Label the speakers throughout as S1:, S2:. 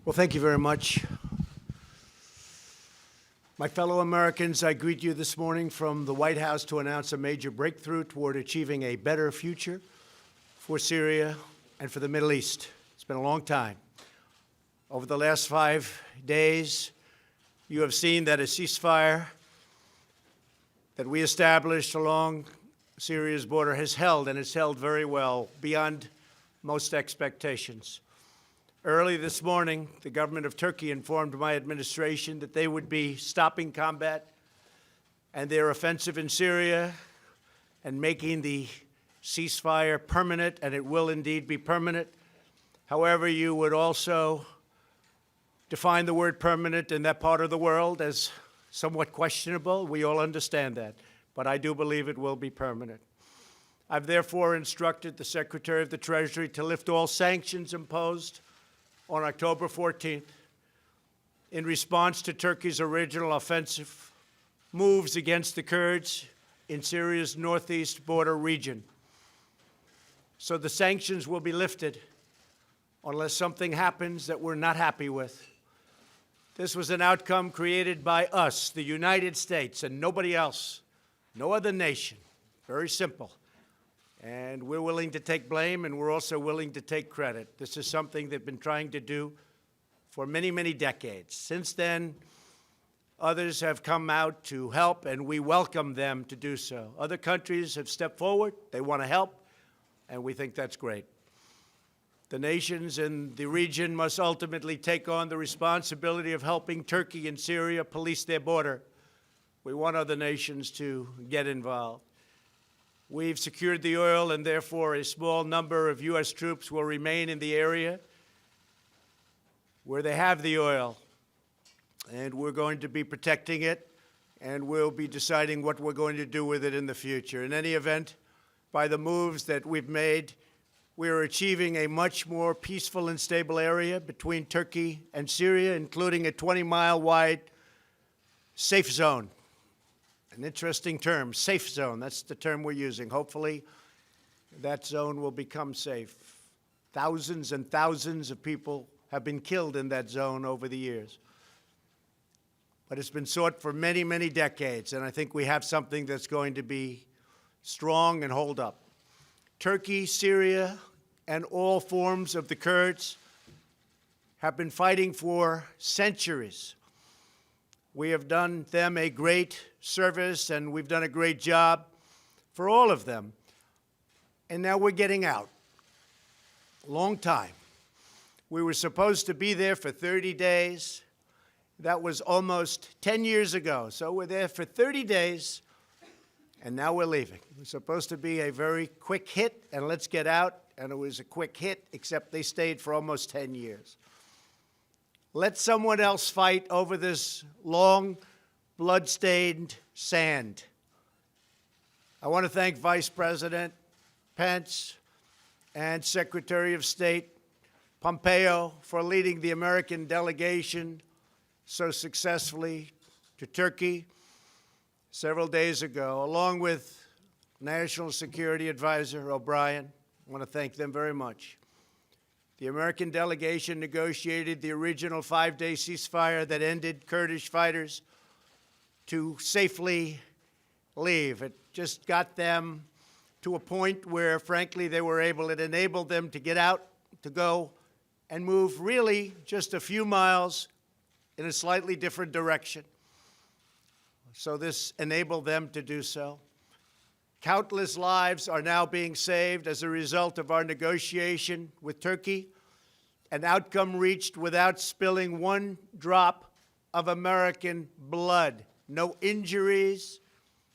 S1: Well, thank you very much. My fellow Americans, I greet you this morning from the White House to announce a major breakthrough toward achieving a better future for Syria and for the Middle East. It's been a long time. Over the last 5 days, you have seen that a ceasefire that we established along Syria's border has held, and it's held very well, beyond most expectations. Early this morning, the government of Turkey informed my administration that they would be stopping combat and their offensive in Syria and making the ceasefire permanent, and it will indeed be permanent. However, you would also define the word permanent in that part of the world as somewhat questionable. We all understand that, but I do believe it will be permanent. I've therefore instructed the Secretary of the Treasury to lift all sanctions imposed on October 14th in response to Turkey's original offensive moves against the Kurds in Syria's northeast border region. So the sanctions will be lifted unless something happens that we're not happy with. This was an outcome created by us, the United States, and nobody else, no other nation. Very simple. And we're willing to take blame, and we're also willing to take credit. This is something they've been trying to do for many, many decades. Since then, others have come out to help, and we welcome them to do so. Other countries have stepped forward. They want to help, and we think that's great. The nations in the region must ultimately take on the responsibility of helping Turkey and Syria police their border. We want other nations to get involved. We've secured the oil, and therefore a small number of U.S. troops will remain in the area where they have the oil. And we're going to be protecting it, and we'll be deciding what we're going to do with it in the future. In any event, by the moves that we've made, we're achieving a much more peaceful and stable area between Turkey and Syria, including a 20-mile wide safe zone. An interesting term, safe zone. That's the term we're using. Hopefully, that zone will become safe. Thousands and thousands of people have been killed in that zone over the years. But it's been sought for many, many decades, and I think we have something that's going to be strong and hold up. Turkey, Syria, and all forms of the Kurds have been fighting for centuries. We have done them a great service, and we've done a great job for all of them. And now we're getting out. Long time. We were supposed to be there for 30 days. That was almost 10 years ago. So we're there for 30 days, and now we're leaving. It was supposed to be a very quick hit, and let's get out. And it was a quick hit, except they stayed for almost 10 years. Let someone else fight over this long, blood-stained sand. I want to thank Vice President Pence and Secretary of State Pompeo for leading the American delegation so successfully to Turkey several days ago, along with National Security Advisor O'Brien. I want to thank them very much. The American delegation negotiated the original 5-day ceasefire that ended Kurdish fighters to safely leave. It just got them to a point where, frankly, they were able, it enabled them to get out, to go, and move really just a few miles in a slightly different direction. So this enabled them to do so. Countless lives are now being saved as a result of our negotiation with Turkey, an outcome reached without spilling one drop of American blood. No injuries,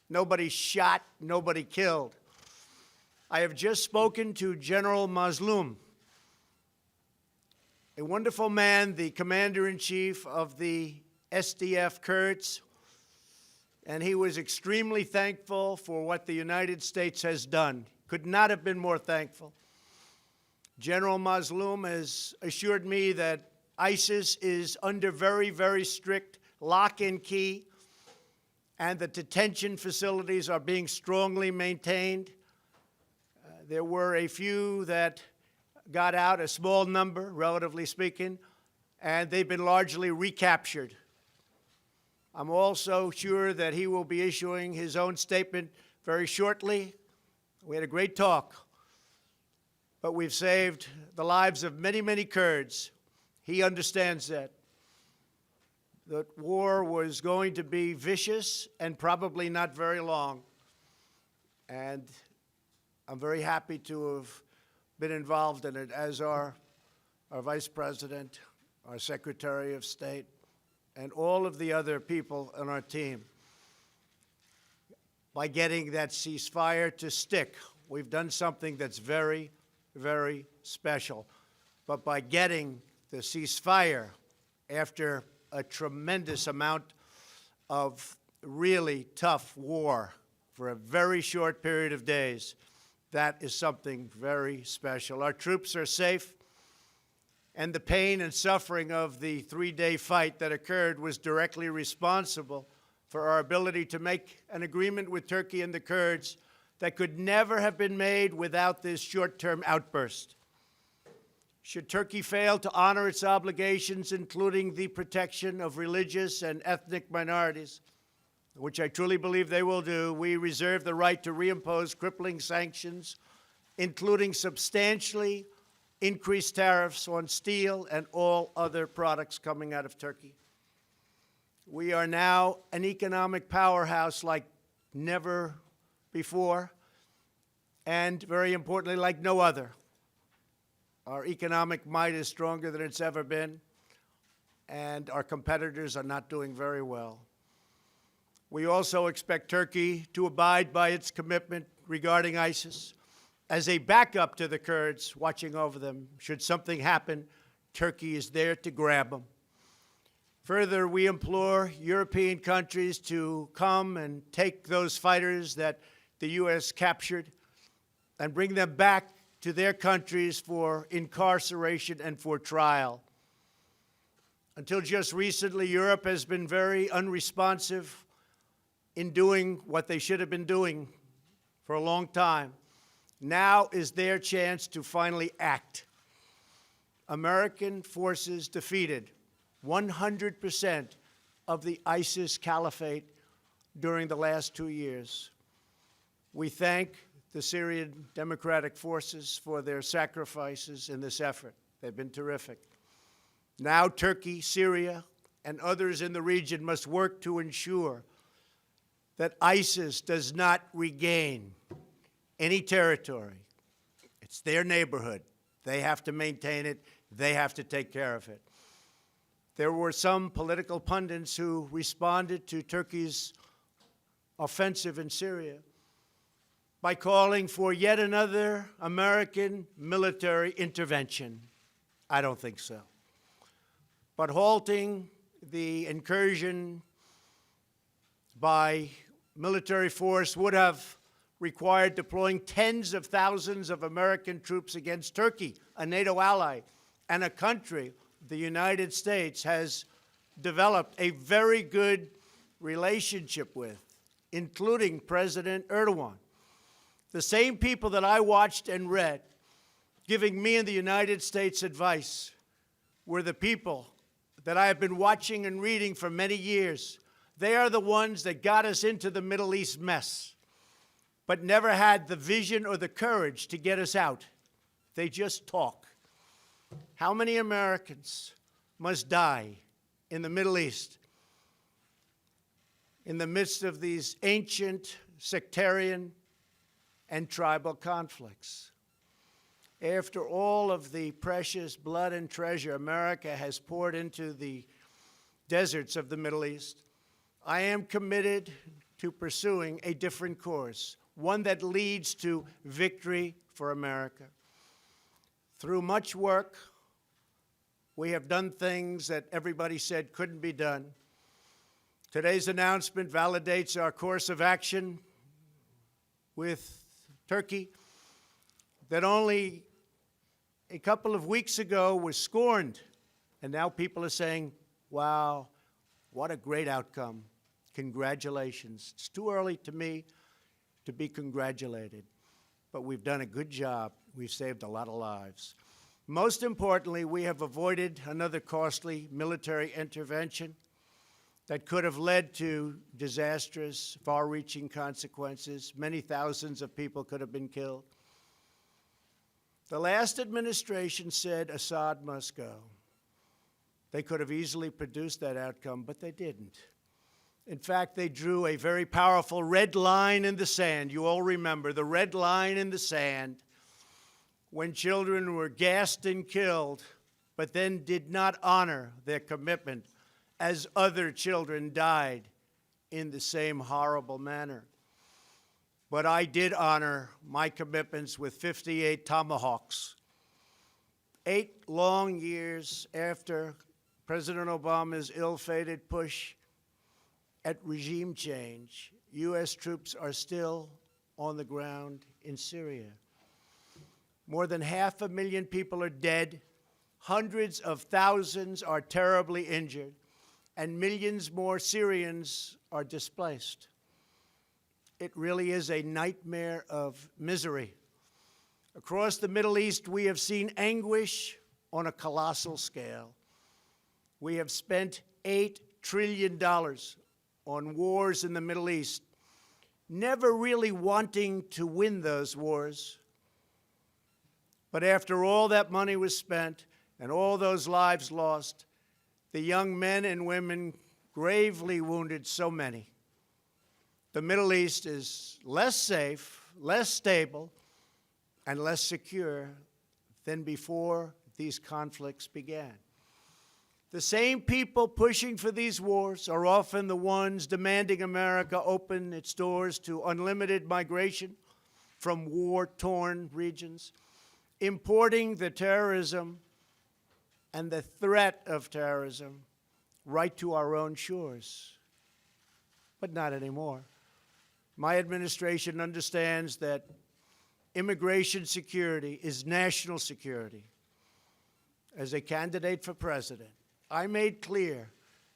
S1: nobody shot, nobody killed. I have just spoken to General Mazloum, a wonderful man, the commander-in-chief of the SDF Kurds, and he was extremely thankful for what the United States has done. Could not have been more thankful. General Mazloum has assured me that ISIS is under very, very strict lock and key, and the detention facilities are being strongly maintained. There were a few that got out, a small number, relatively speaking, and they've been largely recaptured. I'm also sure that he will be issuing his own statement very shortly. We had a great talk, but we've saved the lives of many, many Kurds. He understands that. That war was going to be vicious and probably not very long. And I'm very happy to have been involved in it, as are our Vice President, our Secretary of State, and all of the other people on our team. By getting that ceasefire to stick, we've done something that's very, very special. But by getting the ceasefire after a tremendous amount of really tough war for a very short period of days, that is something very special. Our troops are safe, and the pain and suffering of the three-day fight that occurred was directly responsible for our ability to make an agreement with Turkey and the Kurds that could never have been made without this short-term outburst. Should Turkey fail to honor its obligations, including the protection of religious and ethnic minorities, which I truly believe they will do, we reserve the right to reimpose crippling sanctions, including substantially increased tariffs on steel and all other products coming out of Turkey. We are now an economic powerhouse like never before, and very importantly, like no other. Our economic might is stronger than it's ever been, and our competitors are not doing very well. We also expect Turkey to abide by its commitment regarding ISIS as a backup to the Kurds, watching over them. Should something happen, Turkey is there to grab them. Further, we implore European countries to come and take those fighters that the U.S. captured and bring them back to their countries for incarceration and for trial. Until just recently, Europe has been very unresponsive in doing what they should have been doing for a long time. Now is their chance to finally act. American forces defeated 100% of the ISIS caliphate during the last 2 years. We thank the Syrian Democratic Forces for their sacrifices in this effort. They've been terrific. Now Turkey, Syria, and others in the region must work to ensure that ISIS does not regain any territory. It's their neighborhood. They have to maintain it. They have to take care of it. There were some political pundits who responded to Turkey's offensive in Syria by calling for yet another American military intervention. I don't think so. But halting the incursion by military force would have required deploying tens of thousands of American troops against Turkey, a NATO ally, and a country the United States has developed a very good relationship with, including President Erdogan. The same people that I watched and read giving me and the United States advice were the people that I have been watching and reading for many years. They are the ones that got us into the Middle East mess, but never had the vision or the courage to get us out. They just talk. How many Americans must die in the Middle East in the midst of these ancient sectarian and tribal conflicts? After all of the precious blood and treasure America has poured into the deserts of the Middle East, I am committed to pursuing a different course, one that leads to victory for America. Through much work, we have done things that everybody said couldn't be done. Today's announcement validates our course of action with Turkey that only a couple of weeks ago was scorned. And now people are saying, wow, what a great outcome. Congratulations. It's too early to me to be congratulated, but we've done a good job. We've saved a lot of lives. Most importantly, we have avoided another costly military intervention that could have led to disastrous, far-reaching consequences. Many thousands of people could have been killed. The last administration said Assad must go. They could have easily produced that outcome, but they didn't. In fact, they drew a very powerful red line in the sand. You all remember the red line in the sand when children were gassed and killed, but then did not honor their commitment as other children died in the same horrible manner. But I did honor my commitments with 58 Tomahawks. 8 long years after President Obama's ill-fated push at regime change, U.S. troops are still on the ground in Syria. More than 500,000 people are dead, hundreds of thousands are terribly injured, and millions more Syrians are displaced. It really is a nightmare of misery. Across the Middle East, we have seen anguish on a colossal scale. We have spent $8 trillion on wars in the Middle East, never really wanting to win those wars. But after all that money was spent and all those lives lost, the young men and women gravely wounded so many. The Middle East is less safe, less stable, and less secure than before these conflicts began. The same people pushing for these wars are often the ones demanding America open its doors to unlimited migration from war-torn regions, importing the terrorism and the threat of terrorism right to our own shores. But not anymore. My administration understands that immigration security is national security. As a candidate for president, I made clear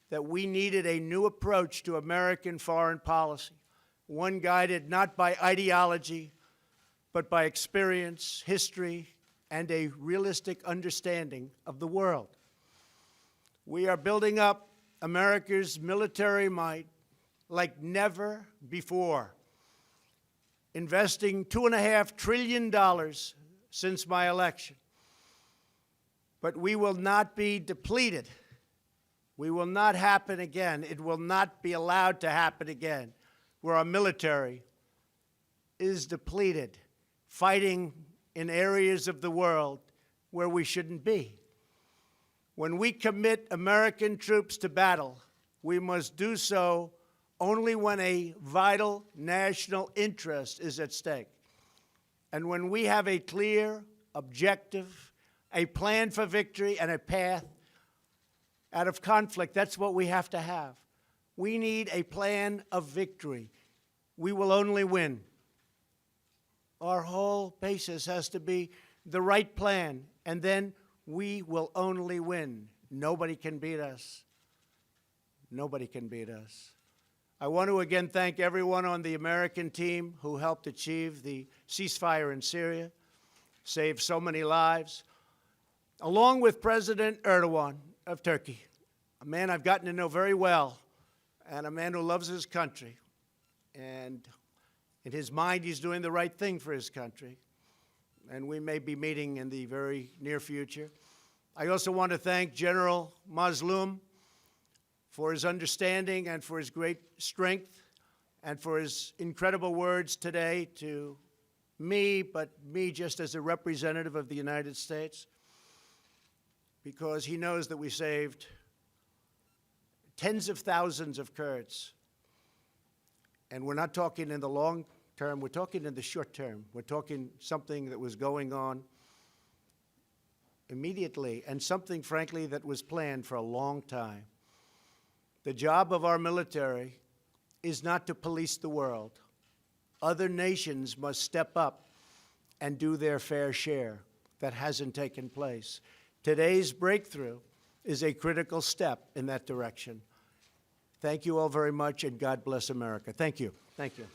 S1: that we needed a new approach to American foreign policy, one guided not by ideology, but by experience, history, and a realistic understanding of the world. We are building up America's military might like never before, investing $2.5 trillion since my election. But we will not be depleted. We will not happen again. It will not be allowed to happen again, where our military is depleted, fighting in areas of the world where we shouldn't be. When we commit American troops to battle, we must do so only when a vital national interest is at stake. And when we have a clear objective, a plan for victory, and a path out of conflict, that's what we have to have. We need a plan of victory. We will only win. Our whole basis has to be the right plan, and then we will only win. Nobody can beat us. Nobody can beat us. I want to again thank everyone on the American team who helped achieve the ceasefire in Syria, saved so many lives, along with President Erdogan of Turkey, a man I've gotten to know very well, and a man who loves his country. And in his mind, he's doing the right thing for his country. And we may be meeting in the very near future. I also want to thank General Mazloum for his understanding and for his great strength and for his incredible words today to me, but me just as a representative of the United States, because he knows that we saved tens of thousands of Kurds. And we're not talking in the long term, we're talking in the short term. We're talking something that was going on immediately and something, frankly, that was planned for a long time. The job of our military is not to police the world. Other nations must step up and do their fair share. That hasn't taken place. Today's breakthrough is a critical step in that direction. Thank you all very much, and God bless America. Thank you. Thank you.